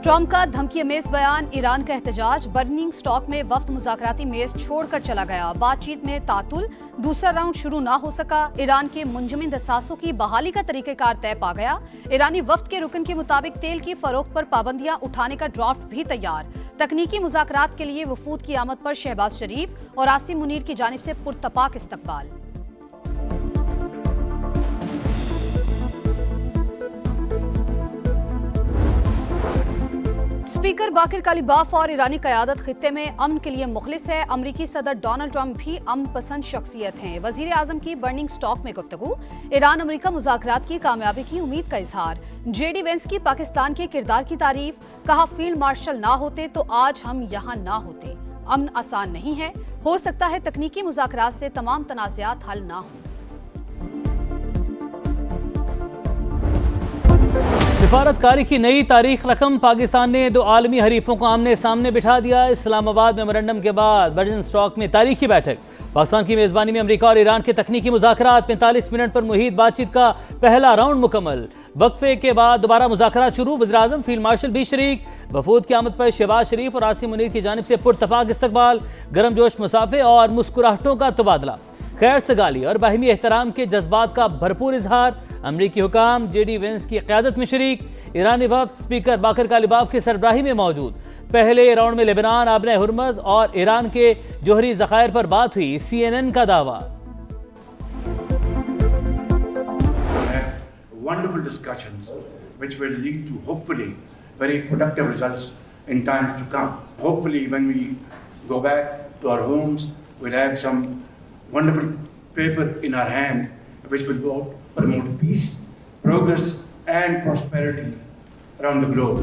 Trump کا دھمکی amaze بیان، ایران کا احتجاج، برننگ سٹاک میں وفد مذاکراتی میز چھوڑ کر چلا گیا، بات چیت میں تعطل، دوسرا راؤنڈ شروع نہ ہو سکا، ایران کے منجمد اثاثوں کی بحالی کا طریقہ کار طے پا گیا، ایرانی وفد کے رکن کے مطابق تیل کی فروخت پر پابندیاں اٹھانے کا ڈرافٹ بھی تیار، تکنیکی مذاکرات کے لیے وفود کی آمد پر شہباز شریف اور عاصم منیر کی جانب سے پرتپاک استقبال۔ اسپیکر باقر کالیباف اور ایرانی قیادت خطے میں امن کے لیے مخلص ہے، امریکی صدر ڈونلڈ ٹرمپ بھی امن پسند شخصیت ہیں، وزیر اعظم کی برننگ سٹاک میں گفتگو، ایران امریکہ مذاکرات کی کامیابی کی امید کا اظہار، جے ڈی وینس کی پاکستان کے کردار کی تعریف، کہا فیلڈ مارشل نہ ہوتے تو آج ہم یہاں نہ ہوتے، امن آسان نہیں ہے، ہو سکتا ہے تکنیکی مذاکرات سے تمام تنازعات حل نہ ہوں۔ سفارت کاری کی نئی تاریخ رقم، پاکستان نے دو عالمی حریفوں کو آمنے سامنے بٹھا دیا، اسلام آباد میمورنڈم کے بعد برجن سٹاک میں تاریخی بیٹھک، پاکستان کی میزبانی میں امریکہ اور ایران کے تکنیکی مذاکرات، 45 منٹ پر محیط بات چیت کا پہلا راؤنڈ مکمل، وقفے کے بعد دوبارہ مذاکرات شروع، وزیراعظم فیلڈ مارشل بھی شریک، وفود کی آمد پر شہباز شریف اور عاصم منیر کی جانب سے پرتپاک استقبال، گرم جوش مسافے اور مسکراہٹوں کا تبادلہ، خیر سگالی اور باہمی احترام کے جذبات کا بھرپور اظہار، امریکی حکام جے ڈی وینس کی قیادت میں شریک، ایرانی وفد اسپیکر باقر کالیباف کی سربراہی میں موجود، پہلے راؤنڈ میں لبنان، آبنہ ہرمز اور ایران کے جوہری ذخائر پر بات ہوئی، سی این این کا دعویٰ۔ Wonderful discussions which will lead to hopefully very productive results in times to come. Hopefully when we go back to our homes, we'll have some wonderful paper in our hand which will go promote peace, progress and prosperity around the globe.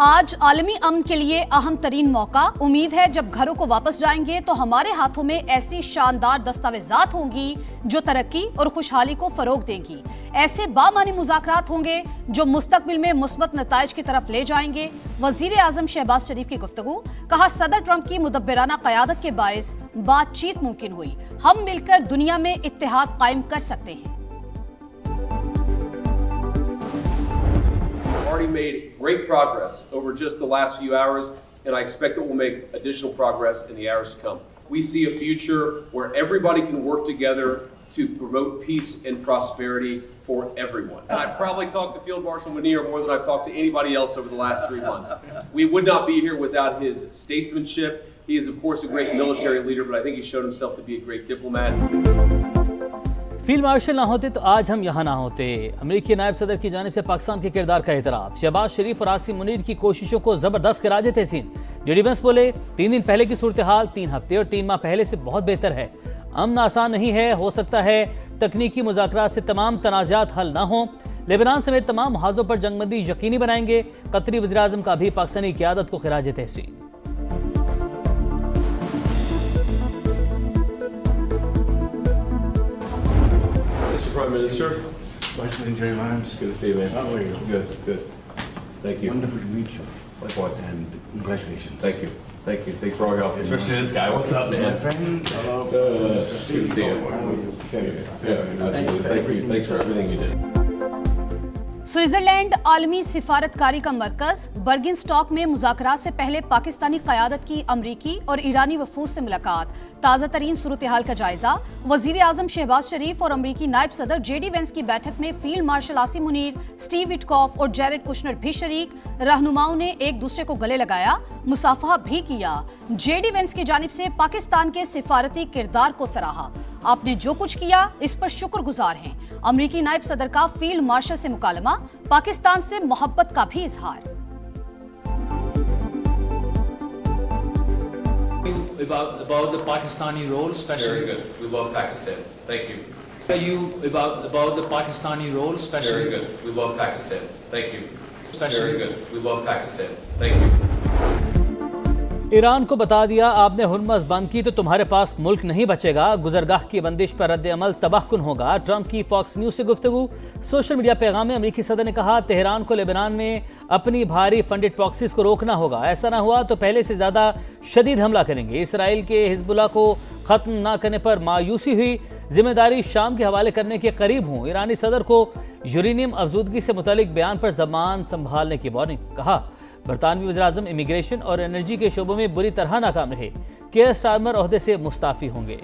آج عالمی امن کے لیے اہم ترین موقع، امید ہے جب گھروں کو واپس جائیں گے تو ہمارے ہاتھوں میں ایسی شاندار دستاویزات ہوں گی جو ترقی اور خوشحالی کو فروغ دیں گی، ایسے بامعنی مذاکرات ہوں گے جو مستقبل میں مثبت نتائج کی طرف لے جائیں گے، وزیر اعظم شہباز شریف کی گفتگو، کہا صدر ٹرمپ کی مدبرانہ قیادت کے باعث بات چیت ممکن ہوئی، ہم مل کر دنیا میں اتحاد قائم کر سکتے ہیں۔ Already made great progress over just the last few hours, and I expect that we'll make additional progress in the hours to come. We see a future where everybody can work together to promote peace and prosperity for everyone. And I've probably talked to Field Marshal Munir more than I've talked to anybody else over the last 3 months. We would not be here without his statesmanship. He is, of course, a great military leader, but I think he's shown himself to be a great diplomat. Field marshal نہ ہوتے تو آج ہم یہاں نہ ہوتے، امریکی نائب صدر کی جانب سے پاکستان کے کردار کا اعتراف، شہباز شریف اور عاصم منیر کی کوششوں کو زبردست خراج تحسین، جے ڈی وینس بولے 3 دن پہلے کی صورتحال 3 ہفتے اور 3 ماہ پہلے سے بہت بہتر ہے، امن آسان نہیں ہے، ہو سکتا ہے تکنیکی مذاکرات سے تمام تنازعات حل نہ ہوں، لبنان سمیت تمام محاذوں پر جنگ بندی یقینی بنائیں گے، قطری وزیراعظم کا بھی پاکستانی قیادت کو خراج تحسین۔ Prime Minister. Vice President Jerry Lyons. Good to see you, man. How are you? Good, good. Thank you. Wonderful to meet you. Likewise. And congratulations. Thank you. Thank you. Thanks for all your help. Especially this guy. What's up, My man? friend. Hello. Good to see you. Yeah, absolutely. Thank you. Thanks for everything you did. Switzerland عالمی سفارتکاری کا مرکز، برگن stock میں مذاکرات سے پہلے پاکستانی قیادت کی امریکی اور ایرانی وفود سے ملاقات، تازہ ترین صورتحال کا جائزہ، وزیر اعظم شہباز شریف اور امریکی نائب صدر جے ڈی وینس کی بیٹھک میں field marshal Asim Munir, Steve Witkoff اور جیرڈ کشنر بھی شریک، رہنماؤں نے ایک دوسرے کو گلے لگایا، مصافحہ بھی کیا، جے ڈی وینس کی جانب سے پاکستان کے سفارتی کردار کو سراہا، آپ نے جو کچھ کیا اس پر شکر گزار ہیں، امریکی نائب صدر کا فیلڈ مارشل سے مکالمہ، پاکستان سے محبت کا بھی اظہار۔ About the Pakistani role, especially. Very good. We love Pakistan. Thank you. About the Pakistani role, especially. Very good. We love Pakistan. Thank you. Especially. Very good. We love Pakistan. Thank you. Iran کو بتا دیا آپ نے Hormuz بند کی تو تمہارے پاس ملک نہیں بچے گا، گزرگاہ کی بندش پر رد عمل تباہ کن ہوگا، ٹرمپ کی فاکس نیوز سے گفتگو، سوشل میڈیا پیغام میں امریکی صدر نے کہا تہران کو لبنان میں اپنی بھاری فنڈڈ پراکسیز کو روکنا ہوگا، ایسا نہ ہوا تو پہلے سے زیادہ شدید حملہ کریں گے، اسرائیل کے حزب اللہ کو ختم نہ کرنے پر مایوسی ہوئی، ذمہ داری شام کے حوالے کرنے کے قریب ہوں، ایرانی صدر کو यूरेनियम अफजूदगी से मुतालिक बयान पर ज़बान संभालने की वार्निंग। कहा बरतानवी वज़ीर-ए-आज़म इमिग्रेशन और एनर्जी के शोबों में बुरी तरह नाकाम रहे। केयर स्टारमर ओहदे से मुस्ताफ़ी होंगे।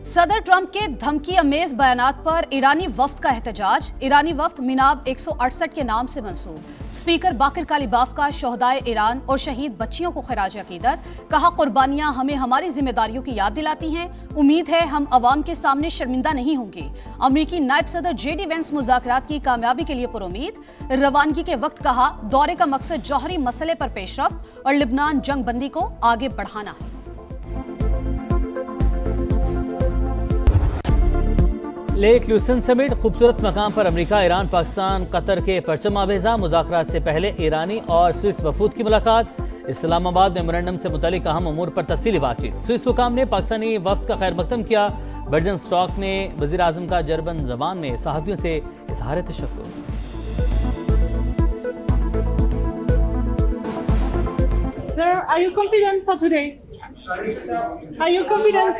सदर ट्रंप के धमकी अमेज बयानात पर ईरानी वफ्द का एहतजाज। ईरानी वफ्द मिनाब 168 के नाम से मंसूब। स्पीकर बाकिर कालिबाफ का शोहदाए ईरान और शहीद बच्चियों को खराज अकीदत। कहा कुर्बानियां हमें हमारी जिम्मेदारियों की याद दिलाती हैं। उम्मीद है हम अवाम के सामने शर्मिंदा नहीं होंगे। अमरीकी नायब सदर जेडी वेंस मुज़ाकरात की कामयाबी के लिए पुरुमीद। रवानगी के वक्त कहा दौरे का मकसद जौहरी मसले पर पेशरफ्त और लिबनान जंग बंदी को आगे बढ़ाना है। लेक ल्यूसन समिट खूबसूरत मकाम पर अमेरिका, ईरान, पाकिस्तान, कतर के परचम आवेजा। मुज़ाकरात से पहले ईरानी और स्विस वफूद की मुलाकात। इस्लामाबाद मेमोरेंडम से मुतालिक अहम उमूर पर तफसीली बातचीत। स्विस हुकाम ने पाकिस्तानी वफ्द का खैर मकदम किया। बर्जन स्टॉक में वज़ीर आज़म का जर्मन ज़बान में सहाफ़ियों से इज़हार तशक्कुर। Sir, are you confident for today? Are you confident?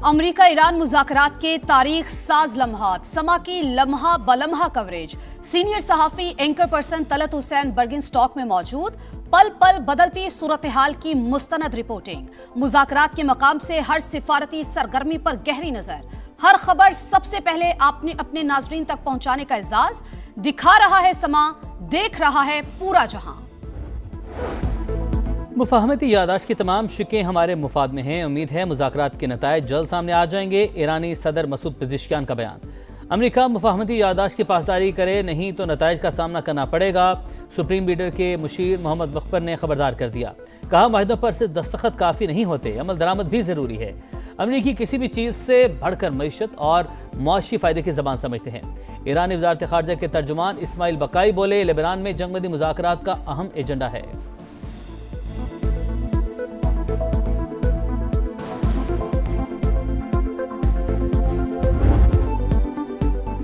अमरीका ईरान मुज़ाकरात के तारीख साज लम्हात, समा की लम्हा बलम्हा कवरेज। सीनियर सहाफ़ी anchor person Talat Hussain Burgenstock में मौजूद। पल पल बदलती सूरत हाल की मुस्तनद रिपोर्टिंग। मुज़ाकरात के मकाम से हर सिफारती सरगर्मी पर गहरी नजर। हर खबर सबसे पहले आपने अपने नाजरीन तक पहुंचाने का एजाज। दिखा रहा है समा, देख रहा है पूरा जहां। मुफाहमती यादाश्त की तमाम शिकें हमारे मुफाद में हैं। उम्मीद है मुज़ाकरात के नतायज जल्द सामने आ जाएंगे। ईरानी सदर मसूद पेज़ेश्कियान का बयान। अमेरिका मुफाहमती यादाश्त की पासदारी करे नहीं तो नतायज का सामना करना पड़ेगा। सुप्रीम लीडर के मुशीर मोहम्मद बख्बर ने खबरदार कर दिया। कहा माहिदों पर सिर्फ दस्तखत काफ़ी नहीं होते, अमल दरामद भी ज़रूरी है। अमरीकी किसी भी चीज़ से बढ़कर मईशत और मुआशी फ़ायदे की ज़बान समझते हैं। ईरानी वज़ारत ख़ारजा के तर्जुमान इस्माइल बकाई बोले लेबनान में जंगबंदी मुज़ाकरात का अहम एजेंडा है।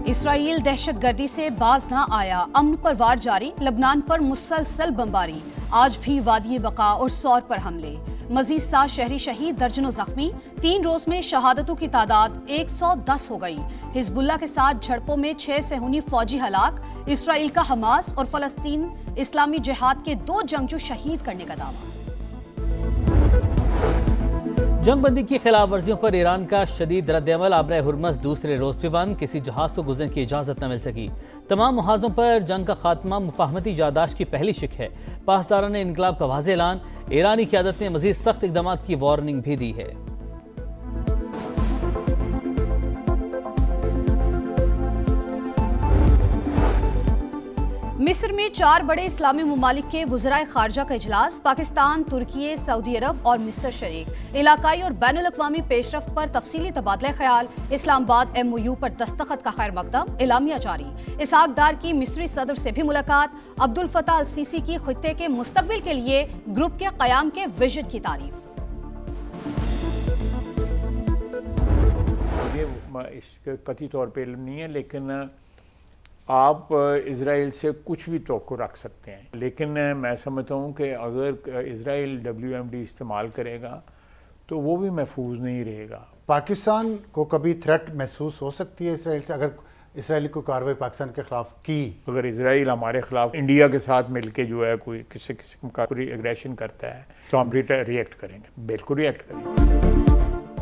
इसराइल दहशतगर्दी से बाज ना आया, अमन पर वार जारी। लबनान पर मुसलसल बमबारी। आज भी वादी बका और सौर पर हमले। मजीद 7 शहरी शहीद, दर्जनों जख्मी। 3 रोज में शहादतों की तादाद 110 हो गई। हिजबुल्लाह के साथ झड़पों में 6 सेहूनी फौजी हलाक। इसराइल का हमास और फलस्तीन इस्लामी जिहाद के 2 जंगजू शहीद करने का दावा। जंगबंदी की खिलाफ वर्जियों पर ईरान का शदीद रद्द-ए-अमल। आबरा हुर्मुज़ दूसरे रोज भी बंद। किसी जहाज को गुजरने की इजाज़त न मिल सकी। तमाम मुहाज़ों पर जंग का खात्मा मुफाहमती यादाश्त की पहली शिक है। पासदारान इनकलाब का वाज़ेह ऐलान। ईरानी क़यादत ने मज़ीद सख्त इक़दामात की वार्निंग भी दी है। मिस्र में 4 बड़े इस्लामी ममालिक के वज़राए ख़ारजा का इजलास। पाकिस्तान, तुर्की, सऊदी अरब और मिस्र शरीक। इलाकाई और बैनुल अक़वामी पेशरफ्त पर तफसीली तबादला ख्याल। इस्लामाबाद MOU पर दस्तखत का खैर मकदम। एलामिया जारी। इसहाक डार की मिस्री सदर से भी मुलाकात। अब्दुल फताह अल सीसी की खित्ते के मुस्तकबिल के लिए ग्रुप के क़याम के विजन की तारीफ। ये कतई तौर पर नहीं है, लेकिन आप इज़राइल से कुछ भी तवक्को रख सकते हैं। लेकिन मैं समझता हूँ कि अगर इज़राइल WMD इस्तेमाल करेगा तो वो भी महफूज नहीं रहेगा। पाकिस्तान को कभी थ्रेट महसूस हो सकती है इसराइल से, अगर इसराइली को कार्रवाई पाकिस्तान के खिलाफ की? अगर इज़राइल हमारे खिलाफ इंडिया के साथ मिलके जो है कोई किसी किस्म का कोई एग्रेशन करता है तो हम रिएक्ट करेंगे, बिल्कुल रिएक्ट करेंगे।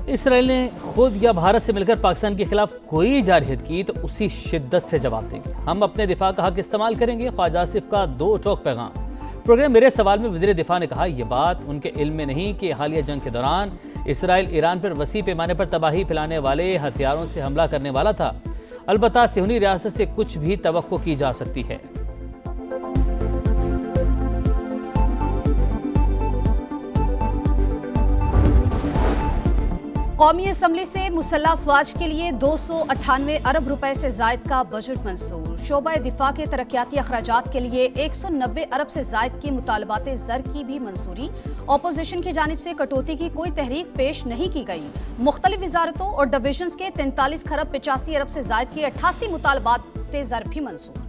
इसराइल ने खुद या भारत से मिलकर पाकिस्तान के खिलाफ कोई जारहियत की तो उसी शिद्दत से जवाब देंगे। हम अपने दिफा का हक इस्तेमाल करेंगे। ख्वाजा आसिफ का 2 टोक पैगाम। प्रोग्राम मेरे सवाल में वज़ीर दिफा ने कहा यह बात उनके इल्म में नहीं कि हालिया जंग के दौरान इसराइल ईरान पर वसी पैमाने पर तबाही फैलाने वाले हथियारों से हमला करने वाला था। अलबत्ता सिहूनी रियासत से कुछ भी तवक्को की जा सकती है। कौमी असम्बली से मुसल्लह अफवाज के लिए 298 अरब रुपए से जायद का बजट मंजूर। शोबा दिफा के तरक्याती अखराजात के लिए 190 अरब से जायद की मुतालबात ज़र की भी मंजूरी। अपोजिशन की जानिब से कटौती की कोई तहरीक पेश नहीं की गई। मुख्तलिफ वजारतों और डिविजन्स के 43 खरब 85 अरब से जायद की 88 मुतालबात ज़र भी मंजूर।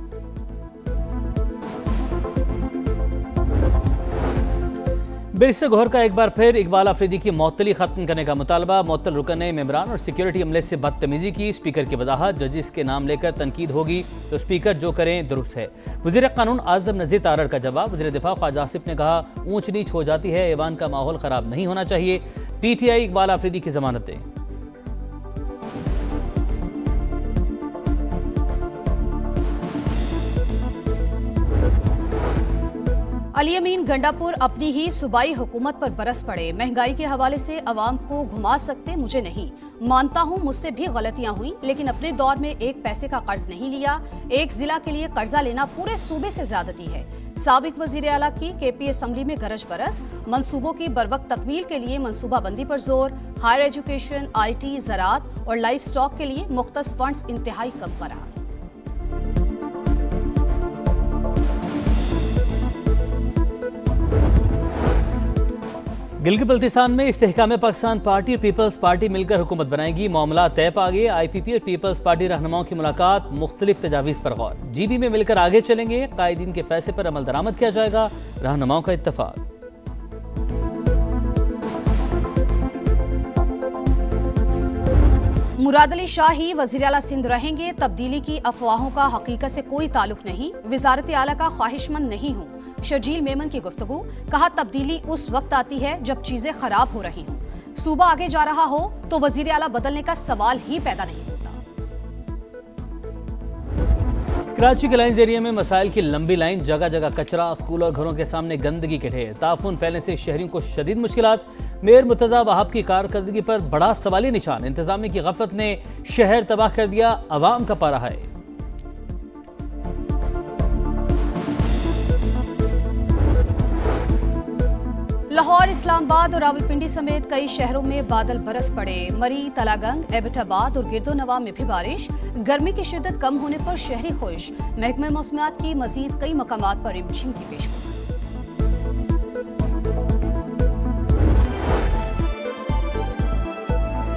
बैरिस्टर गौहर का एक बार फिर इकबाल आफरीदी की मअतली खत्म करने का मुतालबा। मुअत्तल रुकन ने मेंबरान और सिक्योरिटी अमले से बदतमीजी की। स्पीकर की वजाहत, जजिस के नाम लेकर तनकीद होगी तो स्पीकर जो करें दुरुस्त है। वज़ीर कानून आज़म नज़ीर तारड़ का जवाब। वज़ीर दिफा ख्वाजा आसिफ ने कहा ऊंच नीच हो जाती है, ऐवान का माहौल ख़राब नहीं होना चाहिए। PTI इकबाल आफरीदी की जमानत दें। अली अमीन गंडापुर अपनी ही सूबाई हुकूमत पर बरस पड़े। महंगाई के हवाले से अवाम को घुमा सकते मुझे नहीं। मानता हूँ मुझसे भी गलतियां हुई, लेकिन अपने दौर में एक पैसे का कर्ज नहीं लिया। एक जिला के लिए कर्जा लेना पूरे सूबे से ज्यादती है। साबिक वजीर आला की KP असम्बली में गरज बरस। मंसूबों की बरवक्त तकमील के लिए मंसूबा बंदी पर जोर। हायर एजुकेशन, IT, ज़राअत और लाइफ स्टॉक के लिए मुख्तस फंड्स इंतहाई कम करार। गिलगित बल्तिस्तान में इस्तेहकाम पाकिस्तान पार्टी और पीपल्स पार्टी मिलकर हुकूमत बनाएगी। मामला तय पा गए। IPP और पीपल्स पार्टी रहनुमाओं की मुलाकात, मुख्तलिफ तजावीज़ पर गौर। GB में मिलकर आगे चलेंगे। कायदीन के फैसले पर अमल दरामद किया जाएगा। रहनुमाओं का इत्तफाक। मुराद अली शाह ही वज़ीर आला सिंध रहेंगे। तब्दीली की अफवाहों का हकीकत से कोई ताल्लुक नहीं। वज़ारत आला का ख्वाहिशमंद नहीं हूँ। शर्जील मेमन की गुफ्तगू। कहा तब्दीली उस वक्त आती है जब चीजें खराब हो रही हों। सूबा आगे जा रहा हो तो वज़ीर आला बदलने का सवाल ही पैदा नहीं होता। कराची के लाइन्स एरिया में मसाइल की लंबी लाइन, जगह जगह कचरा, स्कूल और घरों के सामने गंदगी के ढेर। ताफून फैलने से शहरियों को शदीद मुश्किलात। मेयर मुर्तज़ा वहाब की कारकर्दगी पर बड़ा सवाली निशान। इंतजामिया की गफलत ने शहर तबाह कर दिया, अवाम का पारा है। लाहौर, इस्लामाबाद और रावलपिंडी समेत कई शहरों में बादल बरस पड़े। मरी, तलागंग, एबटाबाद और गिरदोनवा में भी बारिश। गर्मी की शिद्दत कम होने पर शहरी खुश। महकमा मौसमियात की मजीद कई मकामात पर रिमझिम की पेशगोई।